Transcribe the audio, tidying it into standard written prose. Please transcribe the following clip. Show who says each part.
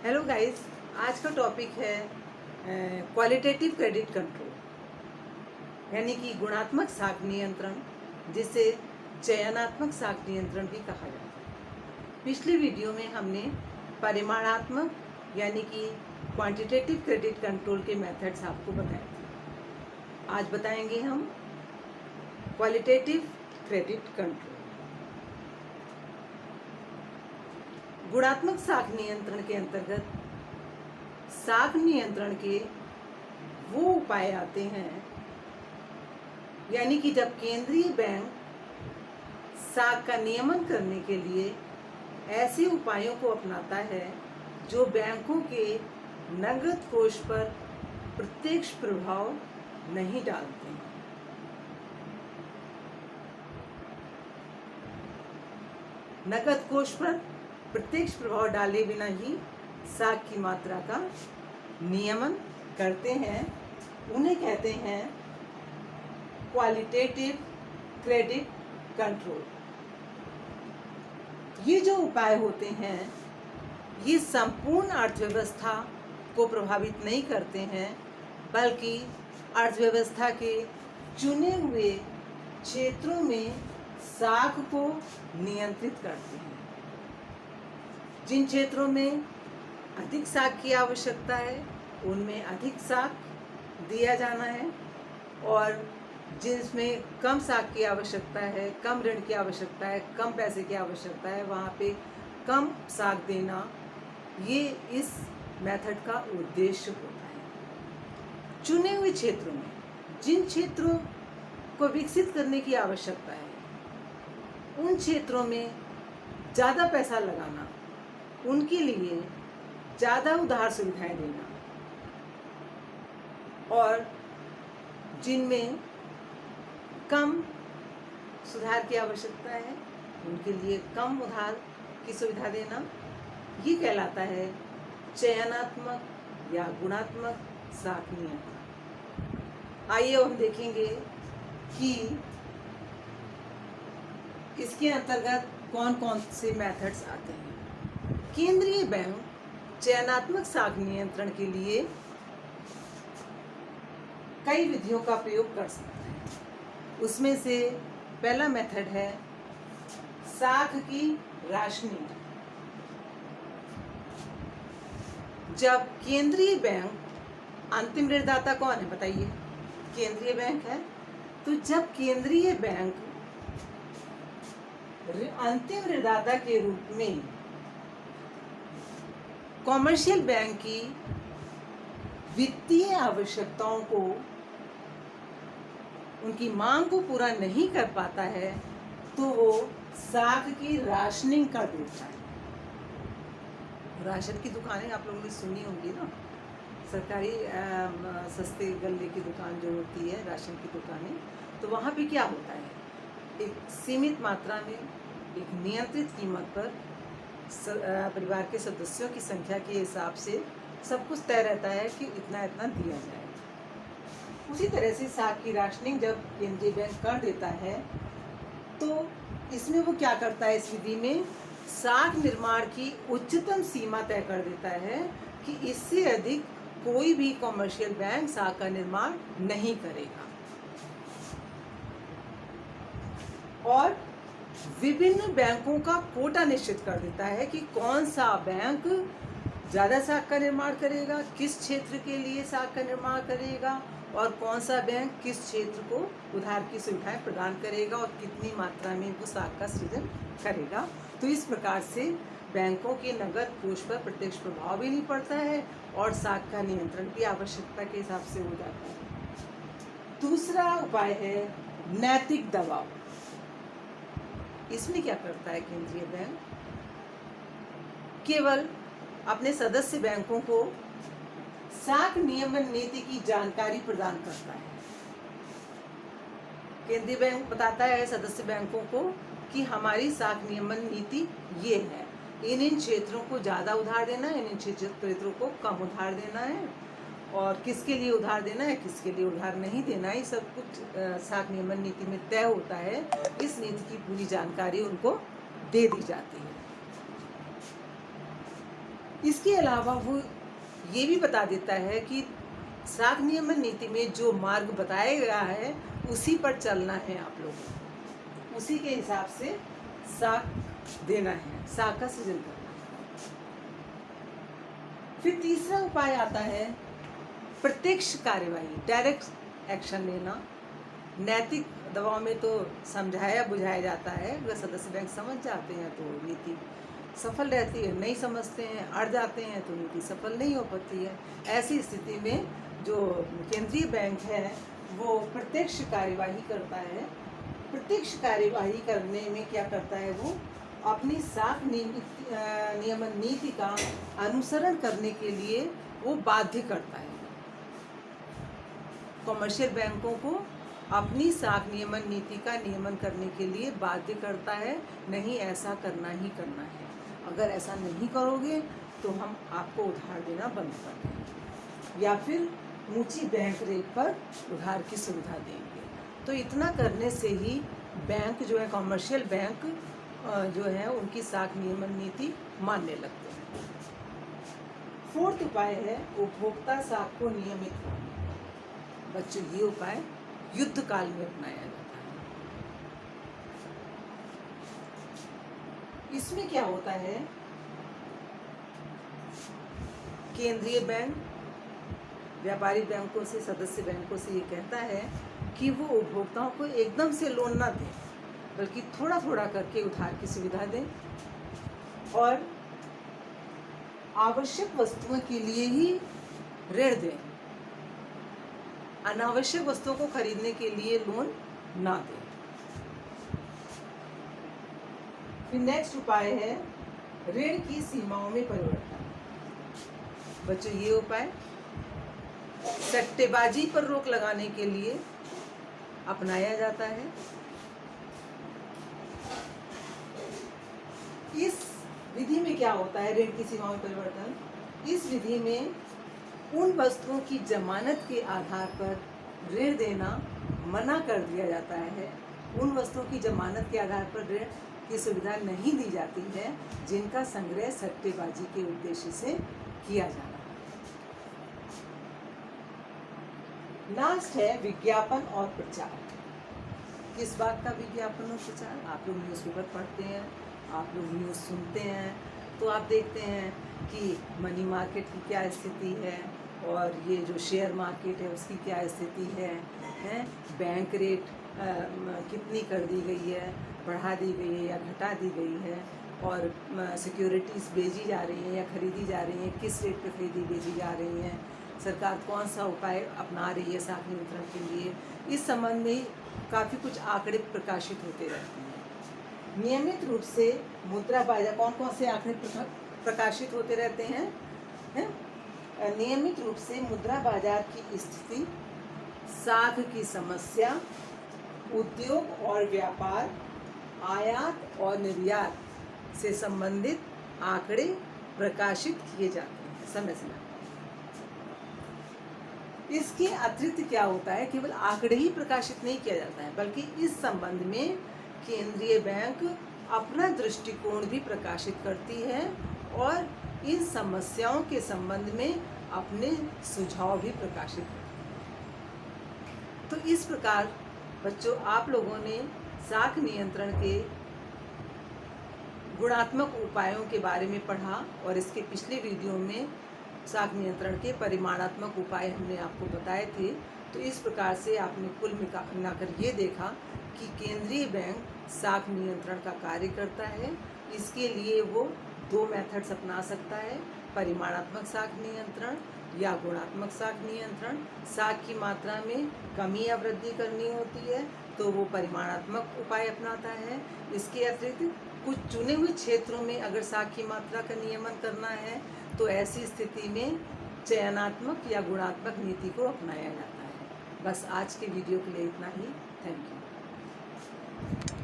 Speaker 1: Hello guys, आज का topic है क्वालिटेटिव क्रेडिट कंट्रोल, यानी कि गुणात्मक साख नियंत्रण, जिसे चयनात्मक साख नियंत्रण भी कहा जाता है। पिछले वीडियो में हमने परिमाणात्मक यानी कि क्वांटिटेटिव क्रेडिट कंट्रोल के मेथड्स आपको बताए थे। आज बताएंगे हम क्वालिटेटिव क्रेडिट कंट्रोल। गुणात्मक साख नियंत्रण के अंतर्गत साख नियंत्रण के वो उपाय आते हैं, यानी कि जब केंद्रीय बैंक साख का नियमन करने के लिए ऐसे उपायों को अपनाता है जो बैंकों के नकद कोष पर प्रत्यक्ष प्रभाव नहीं डालते हैं। नकद कोष पर प्रत्यक्ष प्रभाव डाले बिना ही साख की मात्रा का नियमन करते हैं, उन्हें कहते हैं क्वालिटेटिव क्रेडिट कंट्रोल। ये जो उपाय होते हैं ये संपूर्ण अर्थव्यवस्था को प्रभावित नहीं करते हैं, बल्कि अर्थव्यवस्था के चुने हुए क्षेत्रों में साख को नियंत्रित करते हैं। जिन क्षेत्रों में अधिक साख की आवश्यकता है उनमें अधिक साख दिया जाना है, और जिसमें कम साख की आवश्यकता है, कम ऋण की आवश्यकता है, कम पैसे की आवश्यकता है, वहाँ पे कम साख देना, ये इस मेथड का उद्देश्य होता है। चुने हुए क्षेत्रों में जिन क्षेत्रों को विकसित करने की आवश्यकता है उन क्षेत्रों में ज़्यादा पैसा लगाना, उनके लिए ज़्यादा उधार सुविधाएं देना, और जिनमें कम सुधार की आवश्यकता है उनके लिए कम उधार की सुविधा देना, ये कहलाता है चयनात्मक या गुणात्मक साख नियंत्रण। आइए अब हम देखेंगे कि इसके अंतर्गत कौन कौन से मेथड्स आते हैं। केंद्रीय बैंक चयनात्मक साख नियंत्रण के लिए कई विधियों का प्रयोग कर सकता है। उसमें से पहला मेथड है साख की राशनिंग। जब केंद्रीय बैंक, अंतिम ऋणदाता कौन है बताइए? केंद्रीय बैंक है। तो जब केंद्रीय बैंक अंतिम ऋणदाता के रूप में कॉमर्शियल बैंक की वित्तीय आवश्यकताओं को, उनकी मांग को पूरा नहीं कर पाता है, तो वो साख की राशनिंग कर देता है। राशन की दुकानें आप लोगों ने सुनी होंगी ना, सरकारी सस्ते गल्ले की दुकान जो होती है, राशन की दुकानें, तो वहाँ पे क्या होता है, एक सीमित मात्रा में एक नियंत्रित कीमत पर परिवार के सदस्यों की संख्या के हिसाब से सब कुछ तय रहता है कि इतना इतना दिया जाए। उसी तरह से साख की राशनिंग जब केंद्रीय बैंक कर देता है तो इसमें वो क्या करता है, इस विधि में साख निर्माण की उच्चतम सीमा तय कर देता है कि इससे अधिक कोई भी कॉमर्शियल बैंक साख का निर्माण नहीं करेगा, और विभिन्न बैंकों का कोटा निश्चित कर देता है कि कौन सा बैंक ज़्यादा साख का निर्माण करेगा, किस क्षेत्र के लिए साख का निर्माण करेगा, और कौन सा बैंक किस क्षेत्र को उधार की सुविधाएं प्रदान करेगा और कितनी मात्रा में वो साख का सृजन करेगा। तो इस प्रकार से बैंकों के नकद कोष पर प्रत्यक्ष प्रभाव भी नहीं पड़ता है और साख का नियंत्रण भी आवश्यकता के हिसाब से हो जाता है। दूसरा उपाय है नैतिक दबाव। इसमें क्या करता है केंद्रीय बैंक, केवल अपने सदस्य बैंकों को साख नियमन नीति की जानकारी प्रदान करता है। केंद्रीय बैंक बताता है सदस्य बैंकों को कि हमारी साख नियमन नीति ये है, इन क्षेत्रों को ज़्यादा उधार देना है, इन क्षेत्रों को कम उधार देना है, और किसके लिए उधार देना है, किसके लिए उधार नहीं देना है, ये सब कुछ साख नियमन नीति में तय होता है। इस नीति की पूरी जानकारी उनको दे दी जाती है। इसके अलावा वो ये भी बता देता है कि साख नियमन नीति में जो मार्ग बताया गया है उसी पर चलना है आप लोगों को, उसी के हिसाब से साख देना है, साख का सृजन करना है। फिर तीसरा उपाय आता है प्रत्यक्ष कार्यवाही, डायरेक्ट एक्शन लेना। नैतिक दबाव में तो समझाया बुझाया जाता है, अगर सदस्य बैंक समझ जाते हैं तो नीति सफल रहती है, नहीं समझते हैं अड़ जाते हैं तो नीति सफल नहीं हो पाती है। ऐसी स्थिति में जो केंद्रीय बैंक है वो प्रत्यक्ष कार्यवाही करता है। प्रत्यक्ष कार्यवाही करने में क्या करता है, वो अपनी साख नियमन नीति का अनुसरण करने के लिए वो बाध्य करता है कमर्शियल बैंकों को, अपनी साख नियमन नीति का नियमन करने के लिए बाध्य करता है। नहीं, ऐसा करना ही करना है, अगर ऐसा नहीं करोगे तो हम आपको उधार देना बंद कर देंगे या फिर ऊंची बैंक रेट पर उधार की सुविधा देंगे। तो इतना करने से ही बैंक जो है, कमर्शियल बैंक जो है, उनकी साख नियमन नीति मानने लगते हैं। फोर्थ उपाय है उपभोक्ता साख को नियमित करना। बच्चों, ये उपाय युद्ध काल में अपनाया जाता है। इसमें क्या होता है, केंद्रीय बैंक व्यापारिक बैंकों से, सदस्य बैंकों से ये कहता है कि वो उपभोक्ताओं को एकदम से लोन ना दें, बल्कि थोड़ा थोड़ा करके उधार की सुविधा दें और आवश्यक वस्तुओं के लिए ही ऋण दें, अनावश्यक वस्तुओं को खरीदने के लिए लोन ना दें। फिर नेक्स्ट उपाय है ऋण की सीमाओं में परिवर्तन। बच्चों, ये उपाय सट्टेबाजी पर रोक लगाने के लिए अपनाया जाता है। इस विधि में क्या होता है, ऋण की सीमाओं में परिवर्तन, इस विधि में उन वस्तुओं की जमानत के आधार पर ऋण देना मना कर दिया जाता है। उन वस्तुओं की जमानत के आधार पर ऋण की सुविधा नहीं दी जाती है जिनका संग्रह सट्टेबाजी के उद्देश्य से किया जाना है। लास्ट है विज्ञापन और प्रचार। किस बात का विज्ञापन और प्रचार? आप लोग न्यूज़पेपर पढ़ते हैं, आप लोग न्यूज़ सुनते हैं, तो आप देखते हैं कि मनी मार्केट की क्या स्थिति है और ये जो शेयर मार्केट है उसकी क्या स्थिति है, बैंक रेट कितनी कर दी गई है, बढ़ा दी गई है या घटा दी गई है, और सिक्योरिटीज़ बेची जा रही हैं या खरीदी जा रही हैं, किस रेट पे खरीदी बेची जा रही हैं, सरकार कौन सा उपाय अपना रही है साख नियंत्रण के लिए, इस संबंध में काफ़ी कुछ आंकड़े प्रकाशित होते रहते हैं। नियमित रूप से मुद्रा बाजार, कौन कौन से आंकड़े प्रकाशित होते रहते हैं, नियमित रूप से मुद्रा बाजार की स्थिति, साख की समस्या, उद्योग और व्यापार, आयात और निर्यात से संबंधित आंकड़े प्रकाशित किए जाते हैं समय समय। इसके अतिरिक्त क्या होता है, केवल आंकड़े ही प्रकाशित नहीं किया जाता है, बल्कि इस संबंध में केंद्रीय बैंक अपना दृष्टिकोण भी प्रकाशित करती है और इन समस्याओं के संबंध में अपने सुझाव भी प्रकाशित करती है। तो इस प्रकार बच्चों, आप लोगों ने साख नियंत्रण के गुणात्मक उपायों के बारे में पढ़ा और इसके पिछले वीडियो में साख नियंत्रण के परिमाणात्मक उपाय हमने आपको बताए थे। तो इस प्रकार से आपने कुल मिलाकर ये देखा कि केंद्रीय बैंक साख नियंत्रण का कार्य करता है। इसके लिए वो दो मेथड्स अपना सकता है, परिमाणात्मक साख नियंत्रण या गुणात्मक साख नियंत्रण। साख की मात्रा में कमी या वृद्धि करनी होती है तो वो परिमाणात्मक उपाय अपनाता है। इसके अतिरिक्त कुछ चुने हुए क्षेत्रों में अगर साख की मात्रा का नियमन करना है तो ऐसी स्थिति में चयनात्मक या गुणात्मक नीति को अपनाया जाता है। बस आज के वीडियो के लिए इतना ही। Thank you.